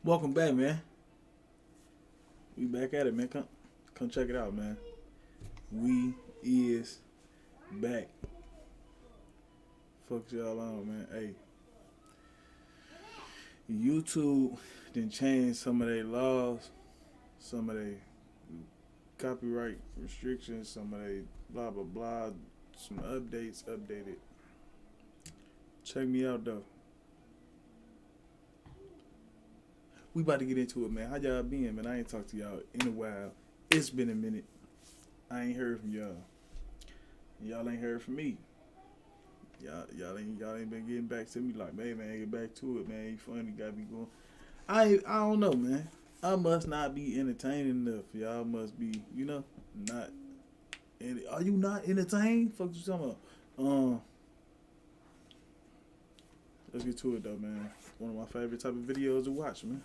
Welcome back, man. We back at it, man. Come check it out, man. We is back. Fuck y'all on, man. Hey, YouTube didn't change some of their laws, some of their copyright restrictions, some of their blah blah blah, some updates updated. Check me out though. We about to get into it, man. How y'all been, man? I ain't talked to y'all in a while. It's been a minute. I ain't heard from y'all. Y'all ain't heard from me. Y'all ain't been getting back to me like, man, get back to it, man. You funny, gotta be going. I don't know, man. I must not be entertaining enough. Y'all must be, not. Are you not entertained? Fuck you talking about? Let's get to it though, man. One of my favorite type of videos to watch, man.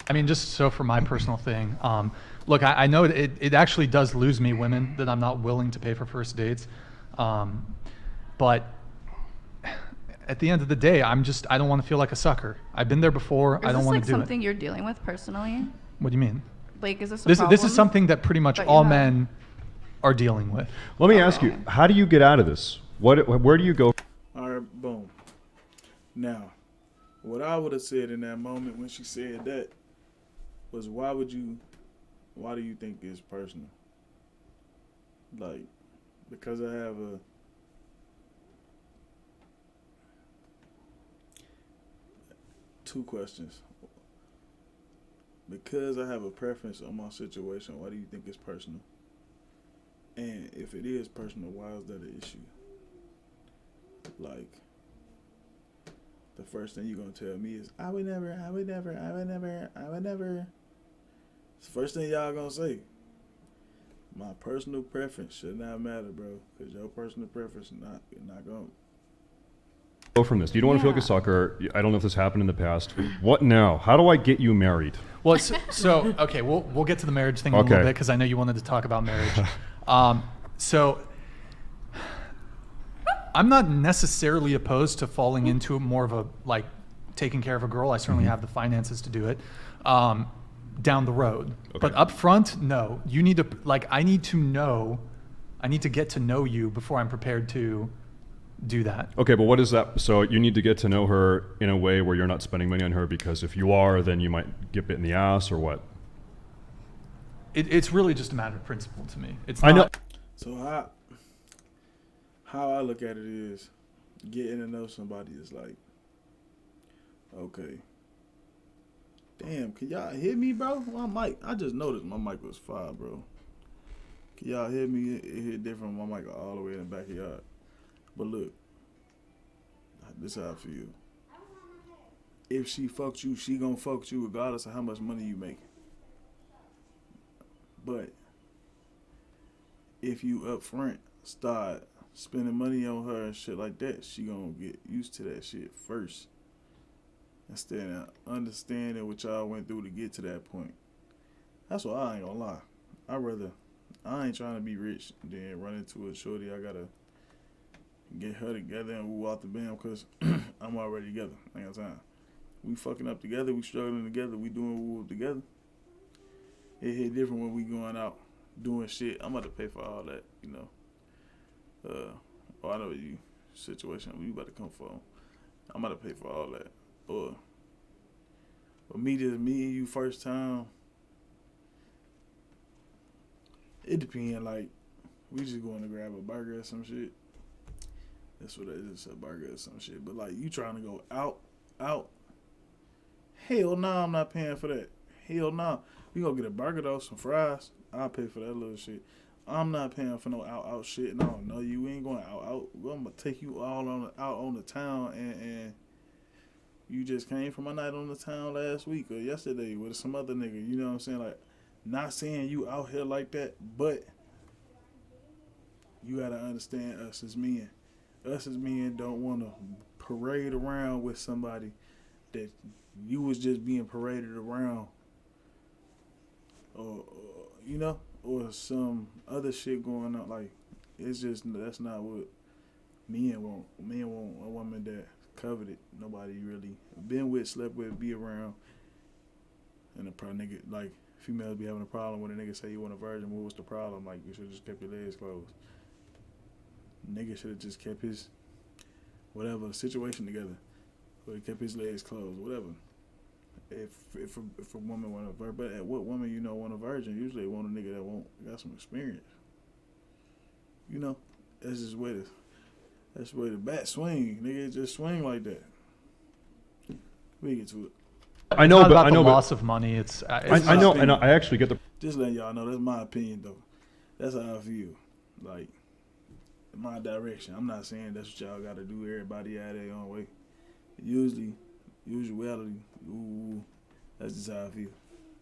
I mean, just so for my personal thing, look, I know it actually does lose me women that I'm not willing to pay for first dates. But at the end of the day, I don't want to feel like a sucker. I've been there before. I don't want to do it. Is this something you're dealing with personally? What do you mean? Like, is this a problem? This is something that pretty much all men are dealing with. Let me ask you, how do you get out of this? Where do you go? All right, boom. Now, what I would have said in that moment when she said that was, why do you think it's personal? Like, because I have two questions. Because I have a preference on my situation, why do you think it's personal? And if it is personal, why is that an issue? Like, the first thing you're going to tell me is, I would never. It's the first thing y'all going to say. My personal preference should not matter, bro. Because your personal preference is not going to. Go from this. You don't want to feel like a sucker. I don't know if this happened in the past. What now? How do I get you married? Well, so okay, we'll get to the marriage thing in a little bit because I know you wanted to talk about marriage. So I'm not necessarily opposed to falling into more of a, like, taking care of a girl. I certainly have the finances to do it down the road. Okay. But up front, no. You need to, like, I need to get to know you before I'm prepared to do that. Okay, but what is that? So you need to get to know her in a way where you're not spending money on her, because if you are, then you might get bit in the ass, or what? It's really just a matter of principle to me. It's not. I know. So how I look at it is, getting to know somebody is like, okay, damn, can y'all hear me, bro? My mic, I just noticed my mic was fire, bro. Can y'all hear me? It hit different. My mic all the way in the back of yard. But look, this is how I feel. If she fucks you, she gonna fuck you regardless of how much money you make. But if you up front start spending money on her and shit like that, she gonna get used to that shit first. Instead of understanding what y'all went through to get to that point. That's why I ain't gonna lie. I ain't trying to be rich then run into a shorty. I gotta get her together and woo out the bam because I'm already together. I ain't got time. We fucking up together. We struggling together. We doing woo together. It hit different when we going out doing shit. I'm about to pay for all that, I know you situation we about to come from. I'm about to pay for all that. But me and you first time, it depends. Like, we just going to grab a burger or some shit. That's what it is, a burger or some shit. But, like, you trying to go out. Hell nah, I'm not paying for that. Hell nah. We gonna get a burger though, some fries. I'll pay for that little shit. I'm not paying for no out shit. And I don't know you. We ain't going out. I'm gonna take you all out on the town, and you just came from a night on the town last week or yesterday with some other nigga. You know what I'm saying? Like, not saying you out here like that, but you gotta understand us as men. Us as men don't want to parade around with somebody that you was just being paraded around, or or some other shit going on. Like, it's just, that's not what men want. Men want a woman that coveted. Nobody really been with, slept with, be around, And the nigga, like, females be having a problem when a nigga say you want a virgin. What was the problem? Like, you should have just kept your legs closed. Nigga should have just kept his whatever situation together. Or he kept his legs closed, whatever. If a woman want a virgin, but at what woman you know want a virgin? Usually they want a nigga that got some experience. You know, that's just the way the bat swing. Nigga just swing like that. We get to it. I know, It's not but about I know, the but loss of money. It's I know, and I actually get the. Just letting y'all know that's my opinion though. That's how I feel. Like my direction. I'm not saying that's what y'all got to do. Everybody out their own way. Usuality. Ooh, that's just how I feel.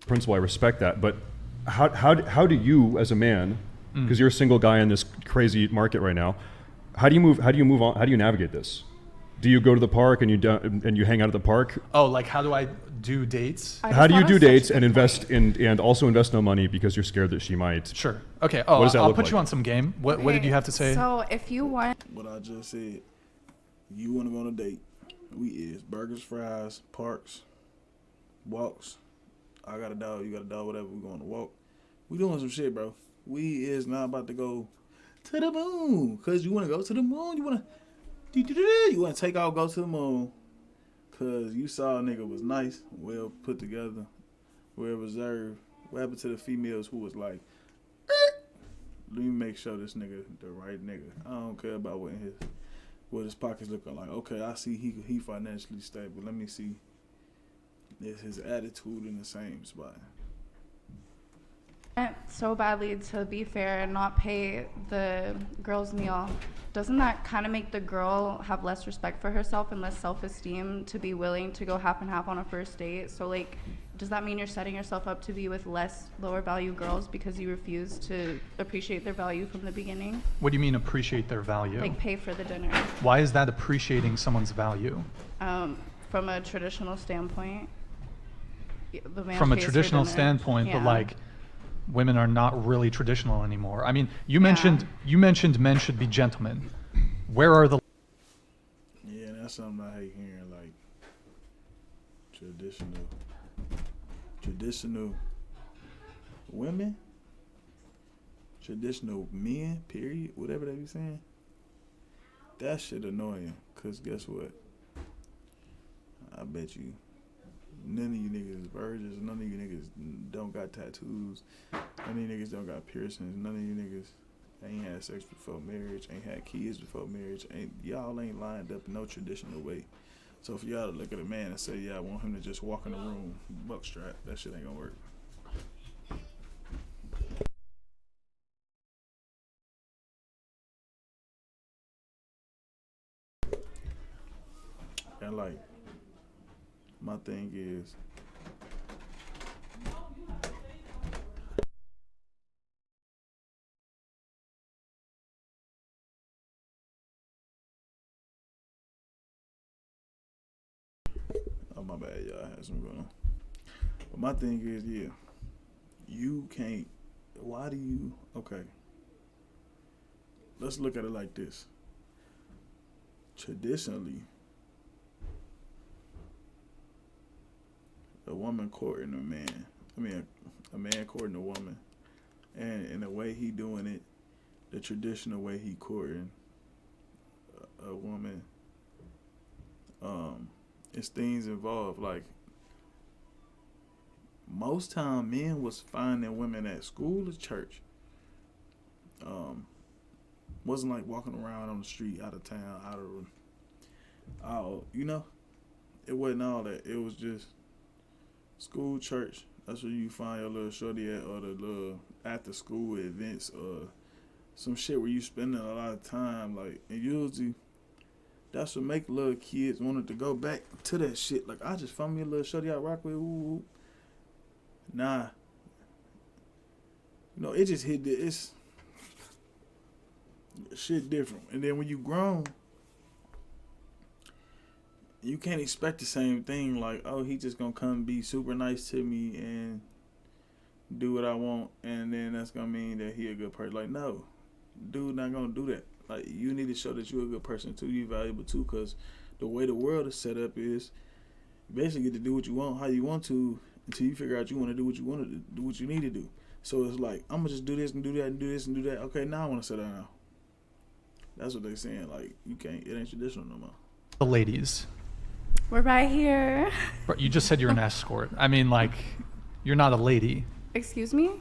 Principle, I respect that, but how do you as a man, because you're a single guy in this crazy market right now, how do you move on, how do you navigate this? Do you go to the park and you hang out at the park? Oh, like how do I do dates? How do you do dates and invest and also invest no money because you're scared that she might? Sure. Okay. Oh, What does that I'll look put like? you on some game. What did you have to say? So if you want, What I just said. You want to go on a date? We is burgers, fries, parks, walks. I got a dog. You got a dog. Whatever. We going to walk. We doing some shit, bro. We is not about to go to the moon because you want to go to the moon. You want to take off, go to the moon because you saw a nigga was nice, well put together, well reserved. What happened to the females who was like, let me make sure this nigga the right nigga. I don't care about what his pockets looking like. Okay, I see he financially stable. Let me see is his attitude in the same spot. so badly to be fair and not pay the girl's meal, doesn't that kind of make the girl have less respect for herself and less self-esteem to be willing to go half and half on a first date? So like, does that mean you're setting yourself up to be with less lower value girls because you refuse to appreciate their value from the beginning? What do you mean appreciate their value? Like pay for the dinner. Why is that appreciating someone's value? From a traditional standpoint, the man From a pays for traditional dinner. standpoint, Yeah. but like women are not really traditional anymore. I mean, you mentioned men should be gentlemen. Where are the Yeah, that's something I hate hearing. Like traditional women, traditional men. Period. Whatever they be saying. That shit annoying. Cause guess what? I bet you none of you niggas is virgins. None of you niggas don't got tattoos. None of you niggas don't got piercings. None of you niggas ain't had sex before marriage. Ain't had kids before marriage. Y'all ain't lined up in no traditional way. So for y'all to look at a man and say, yeah, I want him to just walk in the room, buck strap, that shit ain't gonna work. And like, my thing is, oh my bad, y'all, I had some going on. But my thing is, yeah, you can't, why do you, okay, let's look at it like this. Traditionally, a woman courting a man, a man courting a woman, and in the way he doing it, the traditional way he courting a woman, it's things involved. Like most time, men was finding women at school or church. Wasn't like walking around on the street, out of town, you know, it wasn't all that. It was just school, church. That's where you find your little shorty at, or the little after school events, or some shit where you spending a lot of time. Like, and usually that's what make little kids wanted to go back to that shit. Like, I just found me a little shorty I rock with. Ooh. Nah. You know, it just hit it's shit different. And then when you grown, you can't expect the same thing. Like, oh, he just gonna come be super nice to me and do what I want, and then that's gonna mean that he a good person. Like, no, dude not gonna do that. Like, you need to show that you a good person too, you valuable too, because the way the world is set up is you basically get to do what you want, how you want to, until you figure out you want to do what you want to do, what you need to do. So it's like, I'm gonna just do this and do that and do this and do that. Okay, now I want to settle down. That's what they're saying. Like, you can't. It ain't traditional no more. The ladies. We're right here. But you just said you're an escort. I mean, like, you're not a lady. Excuse me?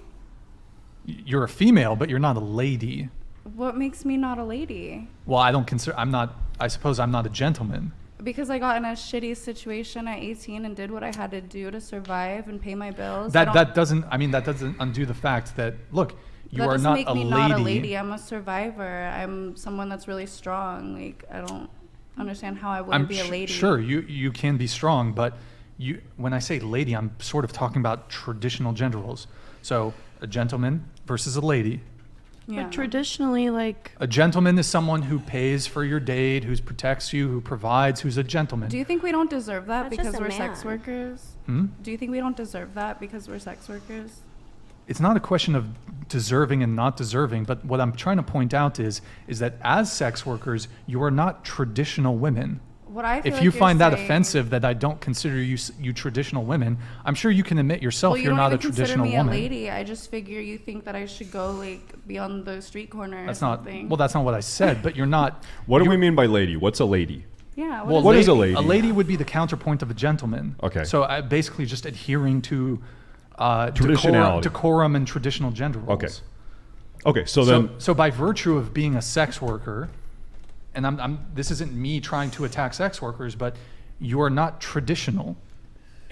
You're a female, but you're not a lady. What makes me not a lady? Well, I suppose I'm not a gentleman. Because I got in a shitty situation at 18 and did what I had to do to survive and pay my bills. That doesn't undo the fact that, look, you are not a lady. That doesn't make me not a lady. I'm a survivor. I'm someone that's really strong. Like, I don't understand how I wouldn't be a lady. Sure, you can be strong, but when I say lady, I'm sort of talking about traditional gender roles. So a gentleman versus a lady. Yeah. But traditionally, like, A gentleman is someone who pays for your date, who protects you, who provides, who's a gentleman. Do you think we don't deserve that That's because just a we're man. sex workers? Hmm? Do you think we don't deserve that because we're sex workers? It's not a question of deserving and not deserving, but what I'm trying to point out is that as sex workers, you are not traditional women. What I feel If like you you're find that saying- offensive that I don't consider you traditional women, I'm sure you can admit yourself well, you you're don't not a even consider traditional me woman. a lady. I just figure you think that I should go like be on the street corner That's or not something. well. That's not what I said. But you're not. What do we mean by lady? What's a lady? Yeah. Well, What is a lady? A lady would be the counterpoint of a gentleman. Okay. So basically, just adhering to Traditionality. decorum and traditional gender roles. Okay. Okay, so then So by virtue of being a sex worker, and this isn't me trying to attack sex workers, but you are not traditional.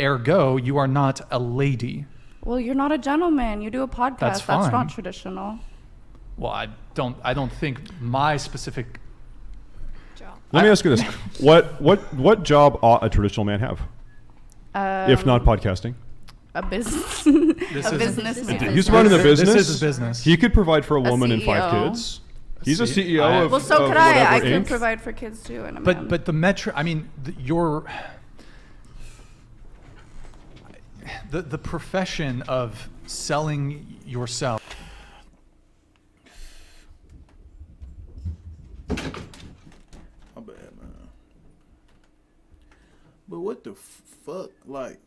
Ergo, you are not a lady. Well, you're not a gentleman. You do a podcast. That's That's fine. not traditional. Well, I don't think my specific. let me ask you this: what job ought a traditional man have, if not podcasting? A business. This a is- businessman. He's running the business. This is a business. He could provide for a woman and 5 CEO. kids. He's a C- CEO I- of Well, so of could I. whatever I could Inc. provide for kids too. And a man. But the metro. I mean, the profession of selling yourself. My bad, man. But what the fuck? Like,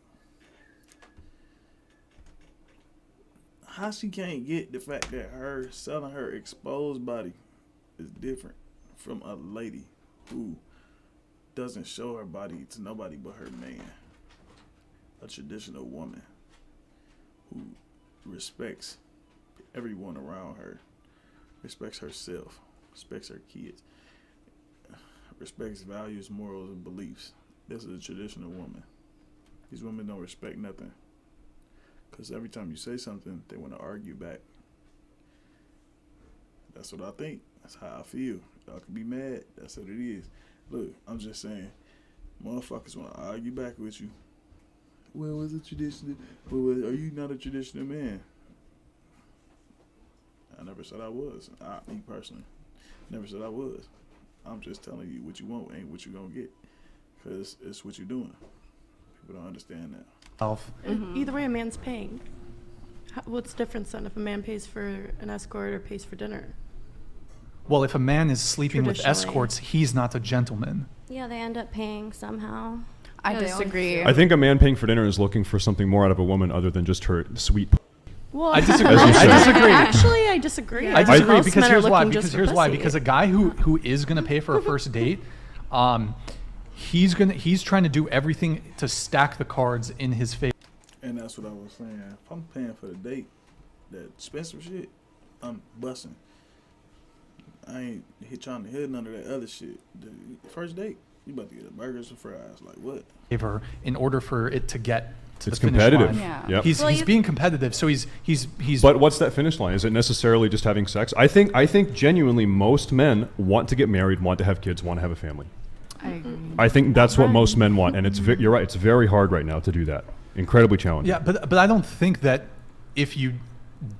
how she can't get the fact that her selling her exposed body is different from a lady who doesn't show her body to nobody but her man. A traditional woman who respects everyone around her, respects herself, respects her kids, respects values, morals, and beliefs. This is a traditional woman. These women don't respect nothing. Because every time you say something, they want to argue back. That's what I think. That's how I feel. Y'all can be mad. That's what it is. Look, I'm just saying, motherfuckers want to argue back with you. Well, was it traditional? Well, are you not a traditional man? I never said I was. Me personally, never said I was. I'm just telling you what you want ain't what you're going to get. Because it's what you're doing. People don't understand that. either way, a man's paying. What's the difference then if a man pays for an escort or pays for dinner? Well, if a man is sleeping with Traditionally. escorts, he's not a gentleman. Yeah, they end up paying somehow. I Yeah, they always disagree. do. I think a man paying for dinner is looking for something more out of a woman other than just her sweet. Well, I disagree. As you I said. disagree. Actually, I disagree. I disagree Most because men are here's why. looking just Because for here's why. pussy. Because a guy who is going to pay for a first date, he's trying to do everything to stack the cards in his favor. And that's what I was saying. If I'm paying for the date, that expensive shit, I'm busting. I ain't trying to hit none of that other shit. The first date, you about to get a burgers and fries. Like what? In order for it to get to It's the finish competitive. line. Yeah. Yep. He's Well, he's you- being competitive, so he's. But what's that finish line? Is it necessarily just having sex? I think genuinely most men want to get married, want to have kids, want to have a family. I agree. I think that's what most men want, and you're right. It's very hard right now to do that. Incredibly challenging. Yeah, but I don't think that if you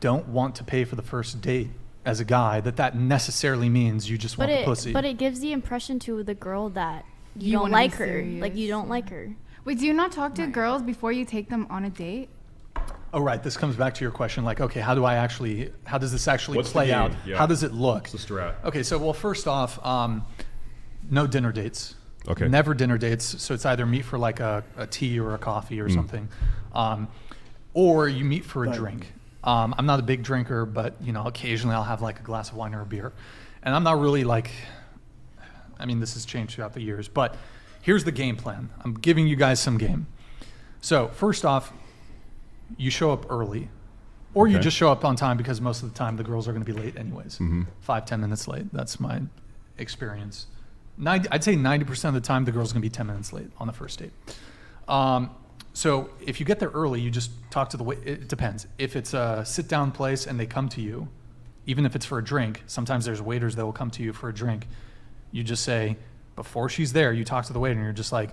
don't want to pay for the first date as a guy, that necessarily means you just want the pussy. But it gives the impression to the girl that you, You don't wanna be like her. Like you serious. don't like her. Wait, do you not talk to girls before you take them on a date? Oh, right. This comes back to your question, like, okay, how does this actually What's the play game? out? Yeah. How does it look? What's the strat? Okay, so, well, first off, no dinner dates. Okay. Never dinner dates. So it's either meet for like a tea or a coffee or something, or you meet for a drink. I'm not a big drinker, but occasionally I'll have like a glass of wine or a beer, and I'm not really like. I mean, this has changed throughout the years, but here's the game plan. I'm giving you guys some game. So first off, you show up early, or you Okay. just show up on time because most of the time the girls are going to be late anyways. Mm-hmm. 5-10 minutes late. That's my experience. I'd say 90% of the time the girl's going to be 10 minutes late on the first date. So if you get there early, you just talk to the wait. It depends. If it's a sit-down place and they come to you, even if it's for a drink, sometimes there's waiters that will come to you for a drink. You just say, before she's there, you talk to the waiter and you're just like,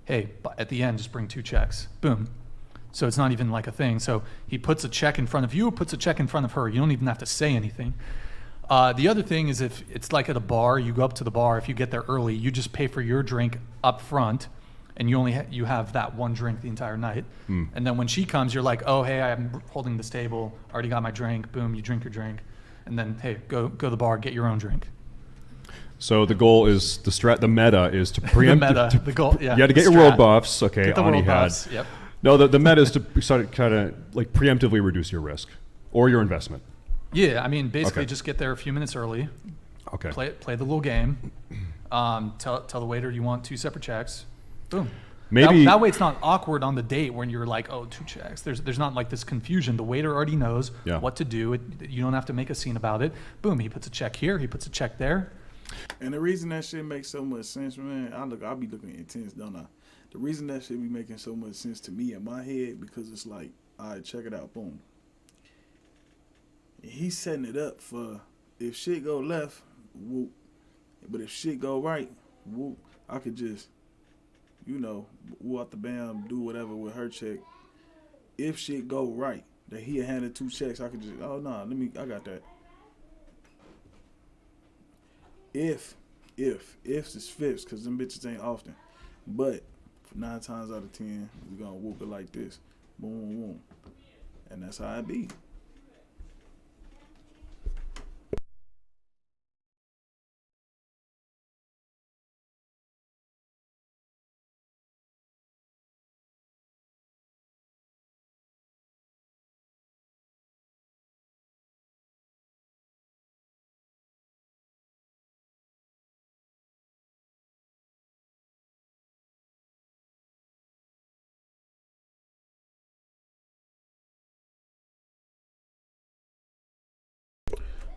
hey, at the end, just bring 2 checks. Boom. So it's not even like a thing. So he puts a check in front of you, puts a check in front of her. You don't even have to say anything. The other thing is if it's like at a bar, you go up to the bar. If you get there early, you just pay for your drink up front, and you only you have that one drink the entire night. And then when she comes, you're like, oh, hey, I'm holding this table. Already got my drink. Boom, you drink your drink. And then, hey, go to the bar, get your own drink. So the goal is the meta is to preempt. The goal, yeah. You had to get the your world strat. buffs. Okay, Get the Ani world had. buffs, yep. No, the meta is to sort of kind of like preemptively reduce your risk or your investment. Yeah, I mean, basically Okay. just get there a few minutes early. Okay. Play the little game. Tell the waiter you want 2 separate checks. Boom. Maybe That way it's not awkward on the date when you're like, oh, 2 checks. There's not like this confusion. The waiter already knows Yeah. what to do. You don't have to make a scene about it. Boom, he puts a check here. He puts a check there. And the reason that shit makes so much sense, man, I be looking intense, don't I? The reason that shit be making so much sense to me in my head, because it's like, all right, check it out, boom. He's setting it up for if shit go left, whoop. But if shit go right, whoop, I could just, whoop out the bam, do whatever with her check. If shit go right, that he handed 2 checks, I could just, oh no, I got that. If it's fifths, because them bitches ain't often. But 9 times out of 10, we gonna whoop it like this. Boom, boom, boom. And that's how it be.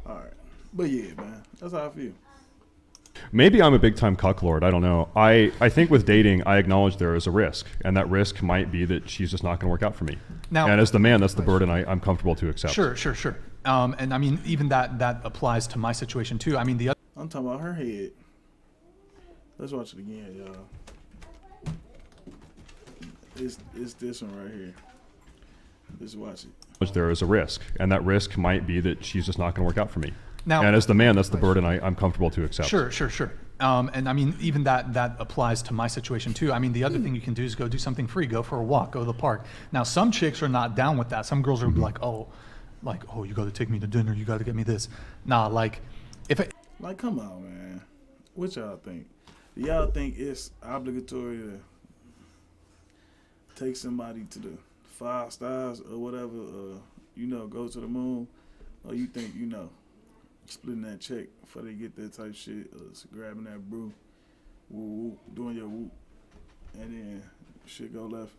All right. But yeah, man, that's how I feel. Maybe I'm a big time cuck lord. I don't know. I think with dating, I acknowledge there is a risk, and that risk might be that she's just not going to work out for me. Now, and as the man, that's the burden I'm comfortable to accept. Sure. And I mean, even that applies to my situation too. I mean, the other. I'm talking about her head. Let's watch it again, y'all. It's this one right here. Let's watch it. There is a risk, and that risk might be that she's just not going to work out for me. Now, and as the man, that's the burden I'm comfortable to accept. Sure. And I mean, even that applies to my situation too. I mean, the other thing you can do is go do something free, go for a walk, go to the park. Now, some chicks are not down with that. Some girls are like, oh, you got to take me to dinner. You got to get me this. Nah, come on, man. What y'all think? Do y'all think it's obligatory to take somebody to the 5 stars or whatever, go to the moon? Or you think, splitting that check before they get that type shit, grabbing that brew, woo, woo, doing your whoop, and then shit go left?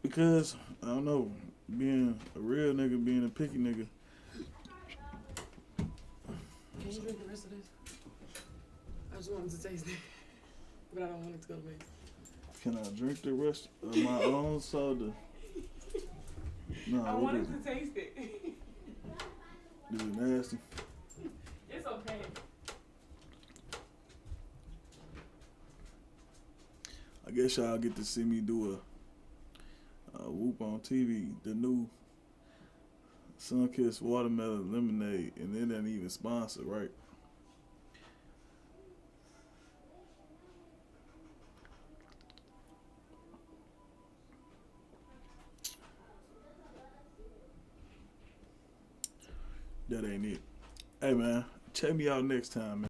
Because, I don't know, being a real nigga, being a picky nigga. Can you drink the rest of this? I just wanted to taste it, but I don't want it to go to waste. Can I drink the rest of my own soda? No, I wanted to taste it. Is it nasty? It's okay. I guess y'all get to see me do a whoop on TV. The new Sunkissed Watermelon Lemonade, and it ain't even sponsored, right? That ain't it. Hey, man, check me out next time, man.